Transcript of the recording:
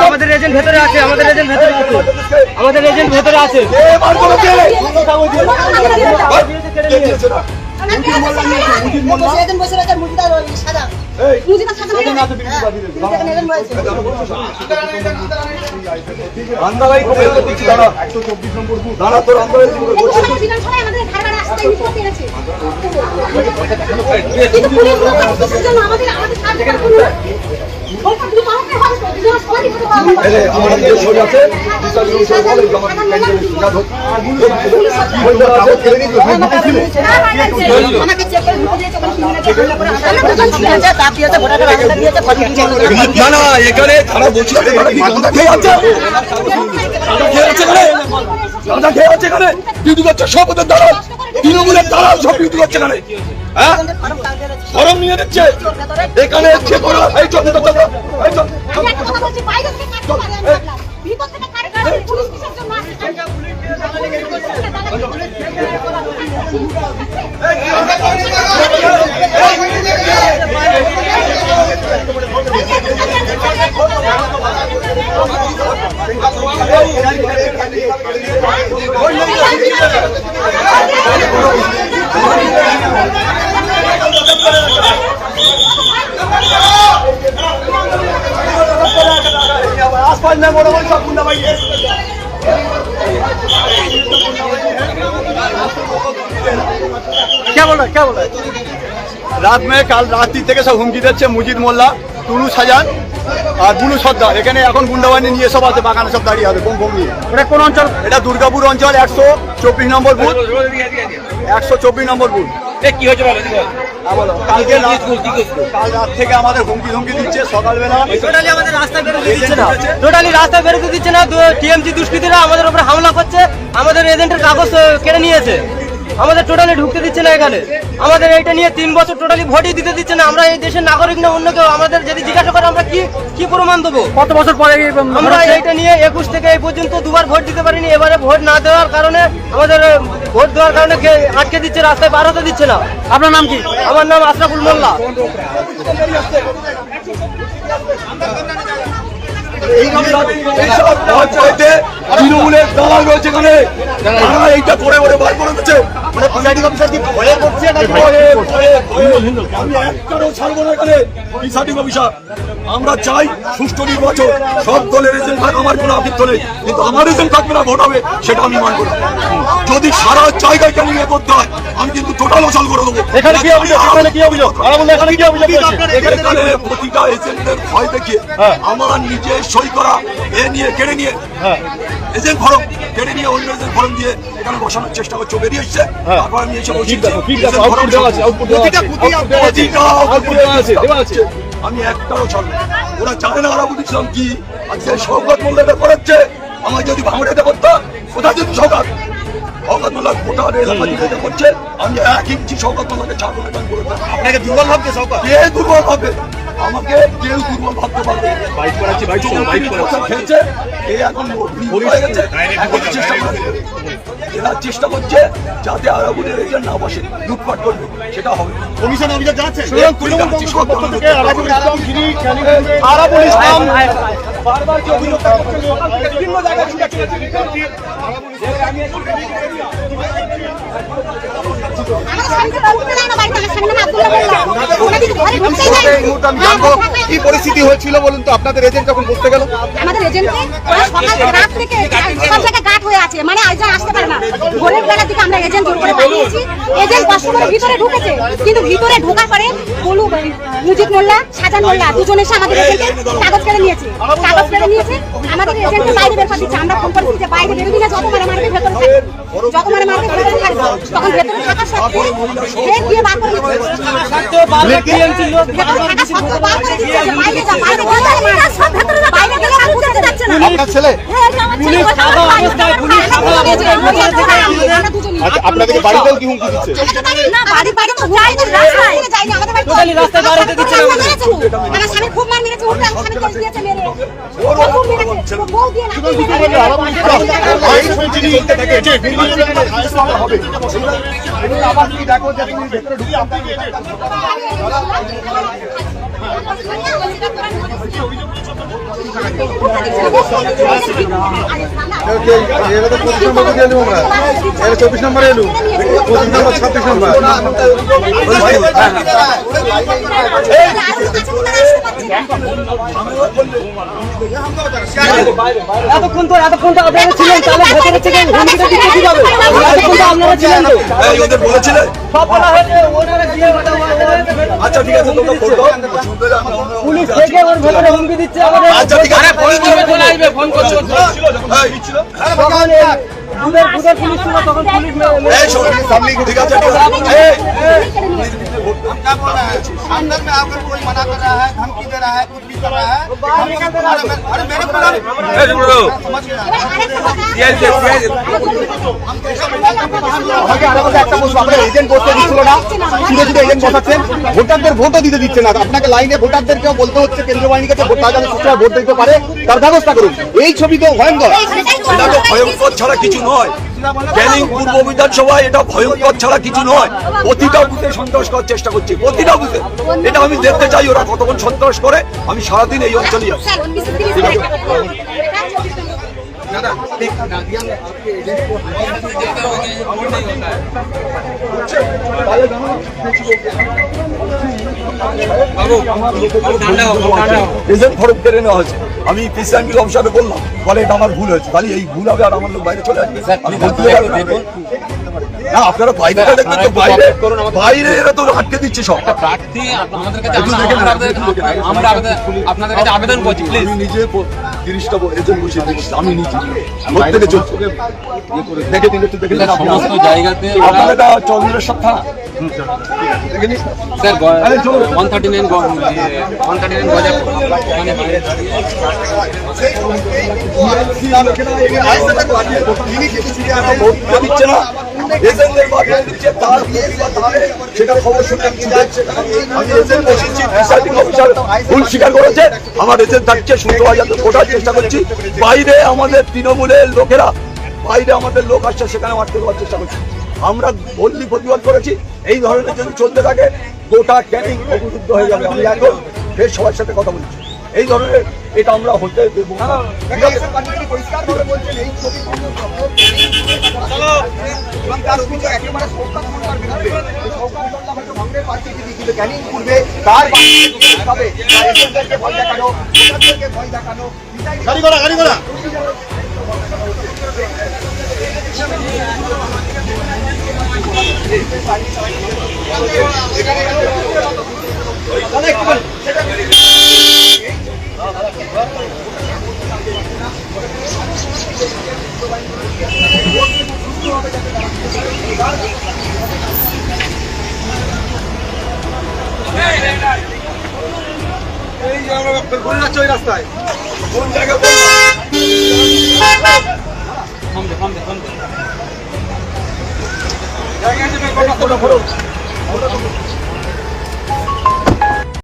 আমাদের এজেন্ট ভেতরে আছে, আমাদের এজেন্ট ভেতরে আছে, আমাদের এজেন্ট ভেতরে আছে। এখানে তারা বলছে শপথের দালাল, তৃণমূলের দালাল সব ডিউটি করছে এখানে। হ্যাঁ, ফরম নিয়ে নিচ্ছে এখানে। क्या बोला रात में কাল রাত্রি থেকে সব হুমকি দিচ্ছে মুজিদ মোল্লা, টুলু সাজান আর বুলু সর্দার। এখানে এখন গুন্ডাবাহিনী নিয়ে সব আছে, বাগানে সব দাঁড়িয়ে আছে বোম নিয়ে। এটা কোন অঞ্চল? এটা দুর্গাপুর অঞ্চল, 124 নম্বর বুথ, 124 নম্বর বুথ। কি হয়েছে বলো? কাল রাত থেকে আমাদের হুমকি ধুমকি দিচ্ছে। সকালবেলা টোটালি আমাদের রাস্তা বেরোতে দিচ্ছে না, টোটালি রাস্তা বেরোতে দিচ্ছে না। টিএমসি দুষ্কৃতীরা আমাদের উপরে হামলা করছে, আমাদের এজেন্টের কাগজ কেড়ে নিয়েছে, আমাদের টোটালি ঢুকতে দিচ্ছে না এখানে। আমাদের এইটা নিয়ে 3 বছর টোটালি ভোটই দিতে দিচ্ছে না। আমরা এই দেশের নাগরিক না অন্য কেউ। আমাদের যদি জিজ্ঞাসা করে আমরা কি প্রমাণ দেবো? কত বছর পরে আমরা এইটা নিয়ে 21 থেকে এই পর্যন্ত 2বার ভোট দিতে পারিনি। এবারে ভোট না দেওয়ার কারণে আমাদের ভোট দেওয়ার কারণে আটকে দিচ্ছে, রাস্তায় পার হতে দিচ্ছে না। আপনার নাম কি? আমার নাম আশরাফুল মোল্লা। তৃণমূলের দালাল রয়েছে এখানে, এইটা করে ওরে বার করে দিচ্ছে। আমরা চাই সুষ্ঠু নির্বাচন, সব দলের এজেন্ট থাক, আমার কোনো আপত্তি নেই, কিন্তু আমার এজেন্ট থাকবে না, ভোট হবে সেটা আমি মানব না। যদি সারা জায়গায় ক্যানিং করতে হয় আমি কিন্তু টোটাল অচল করে দেবো। এখানে কি অভিযোগ? এখানে প্রতিটা এজেন্টের ভয় দেখিয়ে আমার নিজে সই করা এ নিয়ে কেড়ে নিয়ে এজেন্ট ফরম কেড়ে নিয়ে অন্য এজেন্ট ফরম দিয়ে এখানে বসানোর চেষ্টা করছে। বেরিয়ে এসছে, তারপর আমি এসে বসি। আমি একটাও ছাড়বো। ওরা জানে না আরাবুল ইসলাম কি। আজকে শওকত মোল্লা করাচ্ছে, আমার যদি ভাঙড়াতে করতো কোথায় যদি শওকত মোল্লা গোটা এলাকা দিতে করছে, আমি 1 ইঞ্চি শওকত মোল্লাকে ছাড়বো না। আপনাকে দুর্বল ভাবছে শওকত? কে দুর্বল ভাববে? আমাকে কেউ দুর্বল ভাবতে পারবে? খেলছে এ এখন হয়ে গেছে, এরা চেষ্টা করছে যাতে আরাবুলের এজেন্ট না বসে, লুটপাট করবে, সেটা হবে। কমিশন অভিযোগ জানাচ্ছে আরাবুল ইসলাম বারবার কি অভিযোগ করছে বিভিন্ন জায়গায় কি পরিস্থিতি হয়েছিল বলুন তো আপনাদের এজেন্ট যখন বসতে গেল? আমাদের এজেন্টে সকাল রাত থেকে সব জায়গায় গার্ড হয়ে আছে, মানে একজন আসতে পারে না। ভোরের বেলা থেকে আমরা এজেন্ট জোর করে পাঠিয়েছি, এজেন্ট কষ্ট করে ভিতরে ঢুকেছে, কিন্তু ভিতরে ঢোকার পরে বলু মুজিদ মোল্লা, সাজান মোল্লা দুজন এসে আমাদের এজেন্টের কাগজ কেড়ে নিয়েছে। আমাদের এজেন্টকে বাইরে বের করে দিচ্ছে। আমরা ফোন করেছি যে বাইরে বেরোবি না, যত মারে মারবে ভেতরে থাকবে, যত মারে মারবে ভেতরে থাকবে। তখন ভেতরে থাকা সত্ত্বেও দিয়ে বার করে আপনার ছেলে আপনাদেরকে বাড়ি থেকে কি হুমকি দিচ্ছে? না বাড়ি বাড়ি তো যাইনি, রাস্তায় যাইনি, আমাদের বাড়ি টোটালি রাস্তায় বার হতে দিচ্ছে না। আমার স্বামী খুব মার মেরেছে, ওটা স্বামী কেস দিয়েছে মেরে, খুব মেরেছে, বউ দিয়ে না আবার কি দেখো যে তুমি ভেতরে ঢুকে আপনাকে এটা তো 25 নম্বর দিয়ে এলুম আমরা, এটা 24 নম্বরে এলুম, 25 নম্বর 26 নম্বর। এতক্ষণ তো আপনারা ছিলেন, তাহলে ভেতরে থেকে হুমকিটা দিতে কি যাবে? এতক্ষণ তো আপনারা ছিলেন তো। ওদের বলেছিলেন সব বলা হয়েছে, ওনারা গিয়ে ওটা আচ্ছা ঠিক আছে তোমরা ফোন করো। পুলিশ থেকে ওর ভেতরে হুমকি দিচ্ছে আমাদের। আচ্ছা ঠিক আছে ফোন করছে। তখন বুধের পুলিশ ছিল, তখন পুলিশ এই শোন সামনে ঠিক আছে ঠিক আছে এই क्या बोल रहा है? अंदर में आकर कोई मना कर रहा है, धमकी दे रहा है, कुछ भी कर रहा है। अरे मेरे को समझ गया। আমাকে আরেকটা একটা প্রশ্ন, আপনারা এজেন্ট বসতে দিচ্ছিল না, শুধু শুধু এজেন্ট বসাচ্ছেন, ভোটারদের ভোটও দিতে দিচ্ছে না। আপনাকে লাইনে ভোটারদেরকেও বলতে হচ্ছে কেন্দ্রীয় বাহিনীর কাছে ভোট তারা সুষ্ঠুভাবে ভোট দিতে পারে তার ব্যবস্থা করুন। এই ছবি তো ভয়ঙ্কর। এটা তো ভয়ঙ্কর ছাড়া কিছু নয়। ক্যানিং পূর্ব বিধানসভায় এটা ভয়ঙ্কর ছাড়া কিছু নয়। প্রতিটা বুথে সন্ত্রাস করার চেষ্টা করছে, প্রতিটা বুথে। এটা আমি দেখতে চাই ওরা কতক্ষণ সন্ত্রাস করে। আমি সারাদিন এই অঞ্চলে আছি। এজেন্ট ফরম কেড়ে নেওয়া হয়েছে। আমি প্রেসিডেন্ট অফিসারে বললাম, বলে এটা আমার ভুল হয়েছে। তাহলে এই ভুল হবে আর আমার লোক বাইরে চলে আসবে। আমি বলতে পারবো না, আপনারা বাইরে দেখবেন তো, বাইরে এরা তো আটকে দিচ্ছে সব। প্রার্থী আমাদের কাছে আমরা আপনাদের কাছে আবেদন করছি, প্লিজ। আমি নিজে 30টা এজেন্ট বসিয়ে দিচ্ছি, আমি নিজে প্রত্যেকে চলছে। দেখে দিন একটু দেখে দিন সমস্ত জায়গাতে আপনারা এটা চন্দ্রেশ্বর থানা দেখে নিন স্যার 139 গজা দিচ্ছে না, এজেন্টদের বাড়িয়ে দিচ্ছে, তার সেটা খবর শুনে আমি দেখছি। আমি এজেন্ট বসেছি, প্রিসাইডিং অফিসার ভুল স্বীকার করেছে। আমার এজেন্ট থাকছে, শুক্রবার যাতে খোঁজার চেষ্টা করছি। বাইরে আমাদের তৃণমূলের লোকেরা, বাইরে আমাদের লোক আসছে, সেখানে আটকে দেওয়ার চেষ্টা করছি। আমরা বললি প্রতিবাদ করেছি। এই ধরনের যদি চলতে থাকে গোটা ক্যানিং অবরুদ্ধ হয়ে যাবে। আমি এখন বেশ সবার সাথে কথা বলছি। এই ধরনের এটা আমরা হতে দেবো না। রাস্তায় কোন জায়গায় জায়গায়